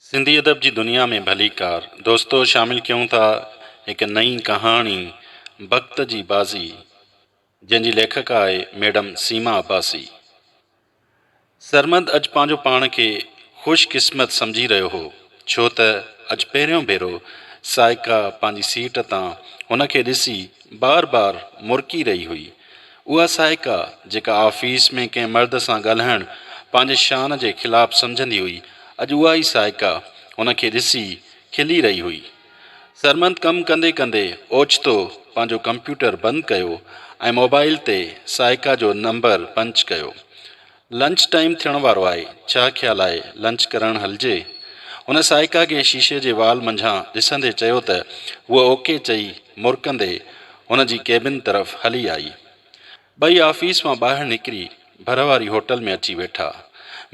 सिंधी अदब जी दुनिया में भली कार दोस्तों शामिल क्यों था एक नई कहानी बख़्त जी बाज़ी जंहिंजी लेखक आहे मैडम सीमा अब्बासी। सरमद अॼु पंहिंजो पाण खे ख़ुशकिस्मत सम्झी रहियो हो, छो त अॼु पहिरियों भेरो साइका पंहिंजी सीट तां हुन खे ॾिसी बार बार मुरकी रही हुई। उहा साइका जेका ऑफिस में कंहिं मर्द सां ॻाल्हाइणु पंहिंजे शान जे ख़िलाफ़ु सम्झंदी हुई, अॼु उहा ई साइका हुन खे ॾिसी खिली रही हुई। सरमंद कमु कंदे कंदे ओचितो पंहिंजो कंप्यूटर बंदि कयो ऐं मोबाइल ते साइका जो नंबर पंच कयो। लंच टाइम थियण वारो आहे, छा ख़्यालु आहे लंच करणु हलिजे? हुन साइका खे शीशे जे वाल मंझां ॾिसंदे चयो त उहा ओके चई मुरकंदे हुन जी केबिन तरफ़ हली आई। ॿई ऑफिस मां ॿाहिरि निकिरी भर वारी होटल में अची वेठा।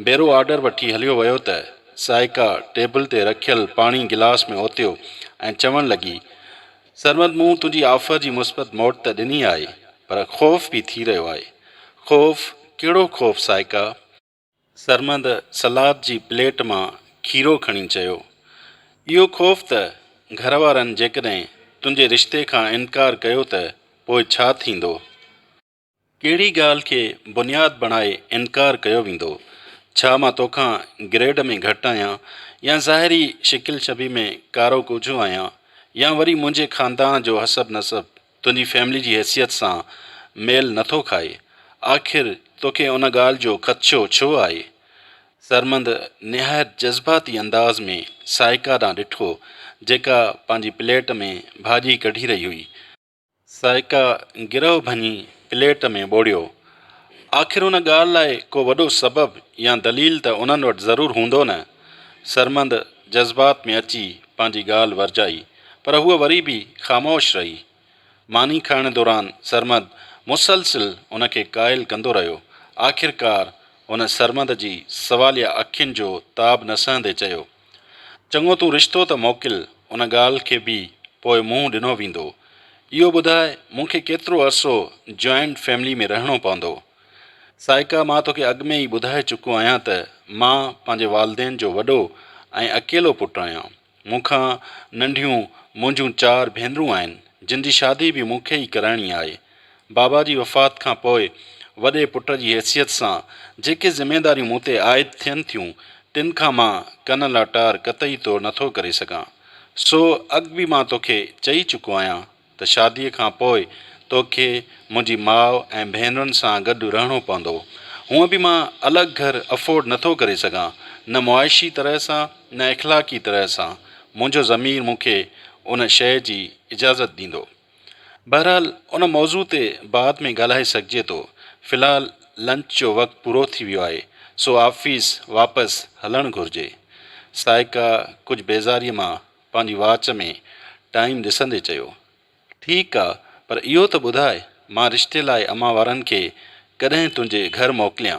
बेरो ऑर्डर वठी हलियो वियो त साइका टेबल ते रखियल पाणी गिलास में ओतियो ऐं चवणु लॻी, सरमद मूं तुंहिंजी ऑफर जी मुस्बत मोट त ॾिनी आहे, पर ख़ौफ़ बि थी रहियो आहे। ख़ौफ़? कहिड़ो ख़ौफ़ साइका? सरमद सलाद जी प्लेट मां खीरो खणी चयो, इहो ख़ौफ़ त घर वारनि जेकॾहिं तुंहिंजे रिश्ते खां इनकार कयो त पोइ छा थींदो? कहिड़ी ॻाल्हि खे बुनियादु बणाए इनकार कयो वेंदो? छा मां तोखां ग्रेड में घटि आहियां, या ज़ाहिरी शिकिल छबी में कारो कुझो आहियां, या वरी मुंहिंजे ख़ानदान जो हसब नसब तुंहिंजी फैमिली जी हैसियत सां मेल नथो खाए? आख़िर तोखे उन ॻाल्हि जो ख़दशो छो आहे? सरमंद निहायत जज़्बाती अंदाज़ में साइका ॾांहुं ॾिठो, जेका पंहिंजी प्लेट में भाॼी कढी रही हुई। साइका गिरह भञी प्लेट में ॿोड़ियो, आख़िर उन ॻाल्हि लाइ को वॾो सबबु या दलील त उन्हनि वटि ज़रूरु हूंदो न? सरमंद जज़्बात में अची पंहिंजी ॻाल्हि वरजाई, पर हूअ वरी बि ख़ामोश रही। मानी खाइण दौरान सरमद मुसलसिल उन खे क़ाइल कंदो रहियो। आख़िरकार हुन सरमद जी सवालिया अखियुनि जो ताब न सहंदे चयो, चङो तूं रिश्तो त मोकिल, उन ॻाल्हि खे बि पोइ मुंहुं ॾिनो वेंदो। इहो ॿुधाए मूंखे केतिरो अरसो जॉइंट फैमिली में रहणो पवंदो? साइका, मां तोखे अॻु में ई ॿुधाए चुको आहियां त मां पंहिंजे वालदेन जो वॾो ऐं अकेलो पुटु आहियां। मूंखां नंढियूं मुंहिंजूं 4 भेनरूं आहिनि, जिन जी शादी बि मूंखे ई कराइणी आहे। बाबा जी वफ़ात खां पोइ वॾे पुट जी हैसियत सां जेके ज़िमेदारियूं मूं ते आइद थियनि थियूं, तिन खां मां कन लाटार कतई तौरु नथो करे सघां। सो अॻु बि मां तोखे चई चुको आहियां त शादीअ खां पोइ तोखे मुंहिंजी माउ ऐं भेनरुनि सां गॾु रहणो पवंदो। हूअं बि मां अलॻि घर अफोर्ड नथो करे सघां, न मुआइशी तरह सां न इख़लाक़ी तरह सां। मुंहिंजो ज़मीर मूंखे उन शइ जी इजाज़त ॾींदो। बहरहाल उन मौज़ू ते बाद में ॻाल्हाए सघिजे थो। फ़िलहालु लंच जो वक़्तु पूरो थी वियो आहे, सो ऑफिस वापसि हलणु घुरिजे। साइका कुझु बेज़ारीअ मां पंहिंजी वाच में टाइम ॾिसंदे चयो, ठीकु आहे, पर इहो त ॿुधाए मां रिश्ते लाइ अम्मा वारनि खे कॾहिं तुंहिंजे घर मोकिलियां?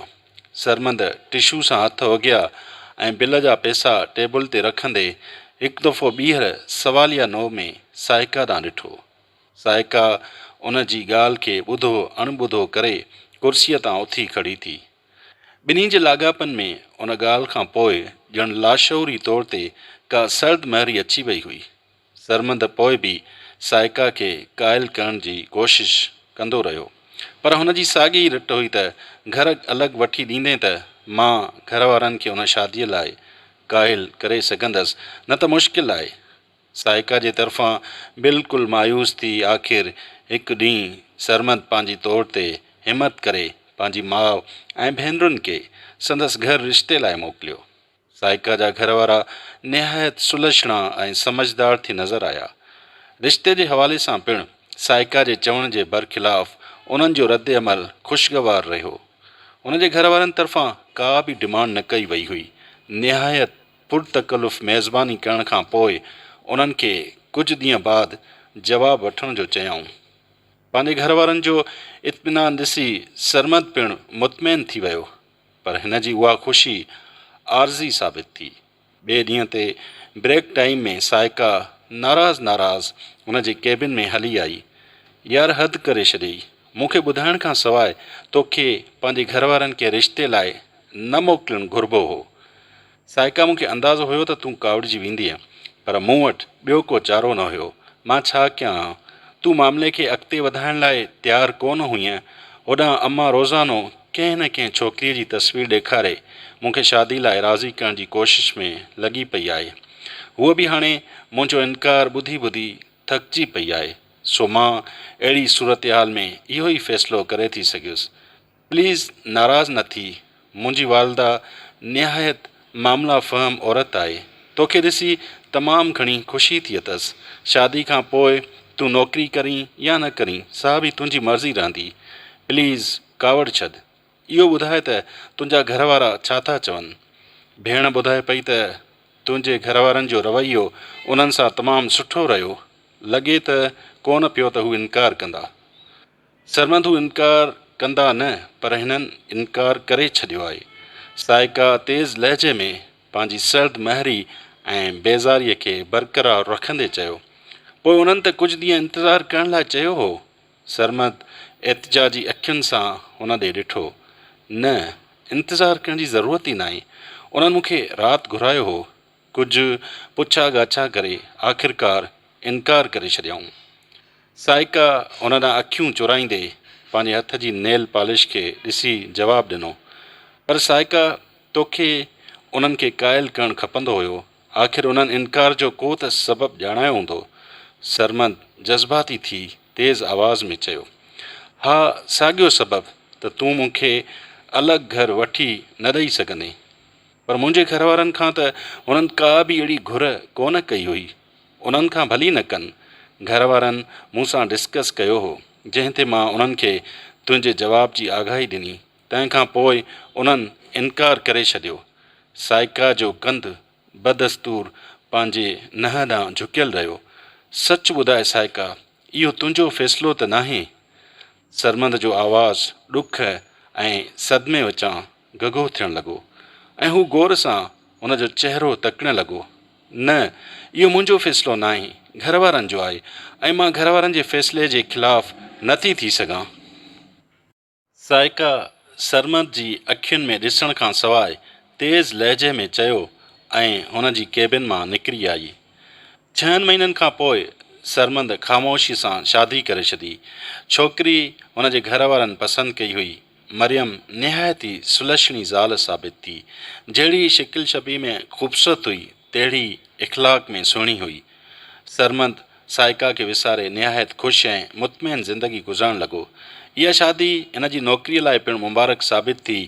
सरमंद टिशू सां हथ वॻिया ऐं बिल जा पैसा टेबल ते रखंदे हिकु दफ़ो ॿीहर सवालिया नओ में साइका ॾांहुं ॾिठो। साइका उन जी ॻाल्हि खे ॿुधो अणॿुधो करे कुर्सीअ तां उथी खड़ी थी। ॿिन्ही जे लाॻापन में उन ॻाल्हि खां पोइ ॼण लाशऊरी तौर ते का सर्द महरी अची वई हुई। सरमंद पोइ बि साइका खे क़ाइल करण जी कोशिश कंदो रहियो, पर हुन जी साॻी ई रिट हुई त घर अलॻि वठी ॾींदे त मां घर वारनि खे उन शादीअ लाइ क़ाइल करे सघंदसि, न त मुश्किल आहे। साइका जे तरफ़ां बिल्कुलु मायूस थी आख़िर हिकु ॾींहुं सरमद पंहिंजी तौर ते हिमत करे पंहिंजी माउ ऐं भेनरुनि खे संदसि घर रिश्ते लाइ मोकिलियो। साइका जा घर वारा निहायत सुलक्षणा ऐं समझदार थी नज़र आया। रिश्ते जे हवाले सां पिणु साइका जे चवण जे बरख़िलाफ़ उन्हनि जो रद्द अमल ख़ुशगवार रहियो। उन जे घर वारनि तरफ़ां का बि डिमांड न कई वई हुई। निहायत पुरतकल्लुफ़ मेज़बानी करण खां पोइ उन्हनि खे कुझु ॾींहं बाद जवाबु वठण जो चयाऊं। पंहिंजे घर वारनि जो इत्मीनान ॾिसी सरमद पिणु मुतमइन थी वियो, पर हिन जी उहा ख़ुशी आरज़ी साबित थी। ॿिए ॾींहं ते ब्रेक टाइम में साइका नाराज़ हुन जे केबिन में हली आई। यार, हदि करे छॾियई, मूंखे ॿुधाइण खां सवाइ तोखे पंहिंजे घर वारनि खे रिश्ते लाइ न मोकिलणु घुरिबो हो। साइका मूंखे अंदाज़ो हुयो त तूं कावड़िजी वेंदीअ, पर मूं वटि ॿियो को चारो न हुयो। मां छा कयां? तूं मामले खे अॻिते वधाइण लाइ तयारु कोन हुईअं। होॾां अम्मा रोज़ानो कंहिं न कंहिं छोकिरीअ जी तस्वीर ॾेखारे मूंखे शादी लाइ राज़ी करण जी कोशिश में लॻी पई आहे। हूअ बि हाणे मुंहिंजो इनकार ॿुधी ॿुधी थकिजी पई आहे। सो मां अहिड़ी सूरत हाल में इहो ई फ़ैसिलो करे थी सघियुसि। प्लीज़ नाराज़ न थी। मुंहिंजी वालदा निहायत मामला फ़हम औरत आहे। तोखे ॾिसी तमामु घणी ख़ुशी थी अथसि। शादी खां पोइ तूं नौकिरी करीं या न करीं, सा बि तुंहिंजी मर्ज़ी रहंदी। प्लीज़ कावड़ छॾ। इहो ॿुधाए त तुंहिंजा घर वारा छा था चवनि। भेण ॿुधाए पई त तुंहिंजे घर वारनि जो रवैयो उन्हनि सां तमामु सुठो रहियो। लॻे त कोन पियो त हू इनकार कंदा। सरमद हू इनकार कंदा न, पर हिननि इनकार करे छॾियो आहे। साइका तेज़ लहजे में पंहिंजी सर्द महरी ऐं बेज़ारीअ खे बरक़रार रखंदे चयो। पोइ उन्हनि त कुझु ॾींहं इंतज़ारु करण लाइ चयो हो। सरमद एतिजाजी अखियुनि सां हुन ॾे ॾिठो। न, इंतज़ारु करण जी ज़रूरत ई नाहे। उन्हनि मूंखे राति घुरायो हो। कुझु पुछा ॻाछा करे आख़िरकार इनकार करे छॾियऊं। साइका हुन ॾांहुं अखियूं चुराईंदे पंहिंजे हथ जी नेल पॉलिश खे ॾिसी जवाबु ॾिनो। पर साइका, तोखे उन्हनि खे क़ाइल करणु खपंदो हुयो। आख़िर उन्हनि इनकार जो को त सबबु ॼाणायो हूंदो। सरमद जज़्बाती थी तेज़ आवाज़ में चयो। हा, साॻियो सबबु त तूं मूंखे अलॻि घर वठी न ॾेई सघंदे। पर मुंहिंजे घर वारनि खां त हुननि का बि अहिड़ी घुर कोन कई हुई। उन्हनि खां भली न कनि। घर वारनि मूं सां डिस्कस कयो हो, जंहिं ते मां उन्हनि खे तुंहिंजे जवाब जी आगाही ॾिनी। तंहिंखां पोइ उन्हनि इनकार करे छॾियो। साइका जो कंधु बदस्तूर पंहिंजे नह ॾांहुं झुकियल रहियो। सच ॿुधाए साइका, इहो तुंहिंजो फ़ैसिलो त नाहे। सरमद जो आवाज़ ॾुख ऐं सदमे विचां गगो थियणु लॻो ऐं हू गौर सां हुन जो चहिरो तकणु लॻो। न, इहो मुंहिंजो फ़ैसिलो नाहे, घर वारनि जो आहे ऐं मां घर वारनि जे फ़ैसिले जे ख़िलाफ़ु नथी थी सघां। साइका सरमद जी अखियुनि में ॾिसण खां सवाइ तेज़ लहजे में चयो ऐं हुन जी केबिन मां निकिरी आई। 6 महीननि खां पोइ सरमद ख़ामोशी सां शादी करे छॾी। छोकिरी हुन जे घर वारनि पसंदि कई हुई। मरियम निहायत ई सुलक्षणी ज़ाल साबित थी। जहिड़ी शिकिल शबी में ख़ूबसूरत हुई, तहिड़ी इख़लाक़ में सुहिणी हुई। सरमद साइका खे विसारे निहायत ख़ुशि ऐं मुतमइन ज़िंदगी गुज़ारणु लॻो। इहा शादी हिन जी नौकिरीअ लाइ पिणु मुबारक साबित थी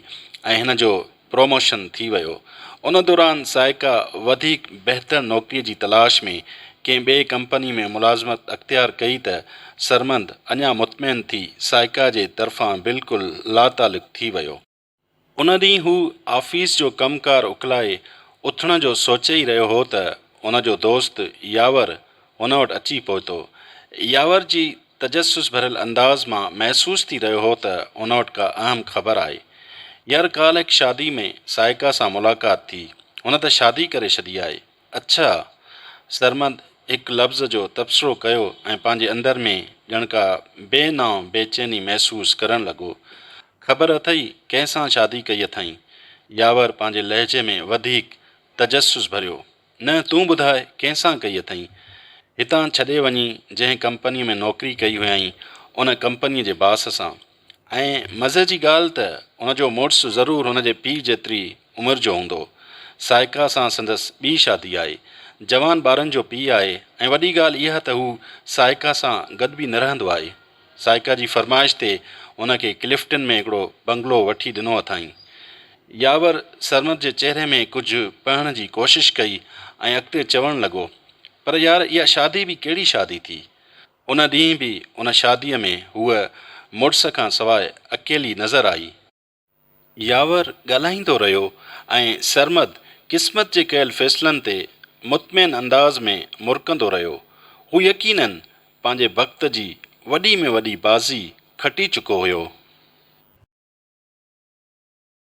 ऐं हिन जो प्रमोशन थी वियो। उन दौरान साइका वधीक बहितर नौकिरीअ जी तलाश में कंहिं ॿिए कंपनी में मुलाज़मत अख़्तियार कई त सरमद अञा मुतमइन थी साइका जे तरफ़ां बिल्कुलु लातालुक़ थी वियो। उन ॾींहुं हू ऑफ़िस जो कमकार उकलाए उथण जो सोचे ई रहियो हो त उन जो दोस्त यावर हुन वटि अची पहुतो। यावर जी तजस्सुस भरियल अंदाज़ मां महसूस थी रहियो हो त हुन वटि का अहम ख़बर आहे। यार, काल्ह हिकु शादी में साइका सां मुलाक़ात थी। हुन त शादी करे छॾी आहे। अच्छा। सरमद हिकु लफ़्ज़ जो तबसरो कयो ऐं पंहिंजे अंदर में ॼण का बेनाव बेचैनी महसूस करणु लॻो। ख़बर अथई कंहिं सां शादी कई अथई? यावर पंहिंजे लहजे में वधीक तजस्सुस भरियो। न, तूं ॿुधाए कंहिं सां कई अथई? हितां छॾे वञी जंहिं कंपनीअ में नौकिरी कई हुयईं, उन कंपनीअ जे बास सां। ऐं मज़े जी ॻाल्हि त उनजो मुड़ुसु ज़रूरु हुनजे पीउ जेतिरी उमिरि जो हूंदो। साइका सां संदसि ॿी शादी आहे। जवान ॿारनि जो पीउ आहे ऐं वॾी ॻाल्हि इहा त हू साइका सां गॾु बि न रहंदो आहे। साइका जी फरमाइश ते हुनखे क्लिफ्टन में हिकिड़ो बंगलो वठी ॾिनो अथई। यावर सरमद जे चहिरे में कुझु पढ़ण जी कोशिशि कई ऐं अॻिते चवणु लॻो, पर यार, इहा शादी बि कहिड़ी शादी थी? उन ॾींहुं बि उन शादीअ में हूअ मुड़ुस खां सवाइ अकेली नज़र आई। यावर ॻाल्हाईंदो रहियो ऐं सरमद क़िस्मत जे कयल फ़ैसिलनि ते मुतमइन अंदाज़ में मुरकंदो रहियो। हू यकीनन पंहिंजे वक़्त जी वॾी में वॾी बाज़ी खटी चुको हुयो।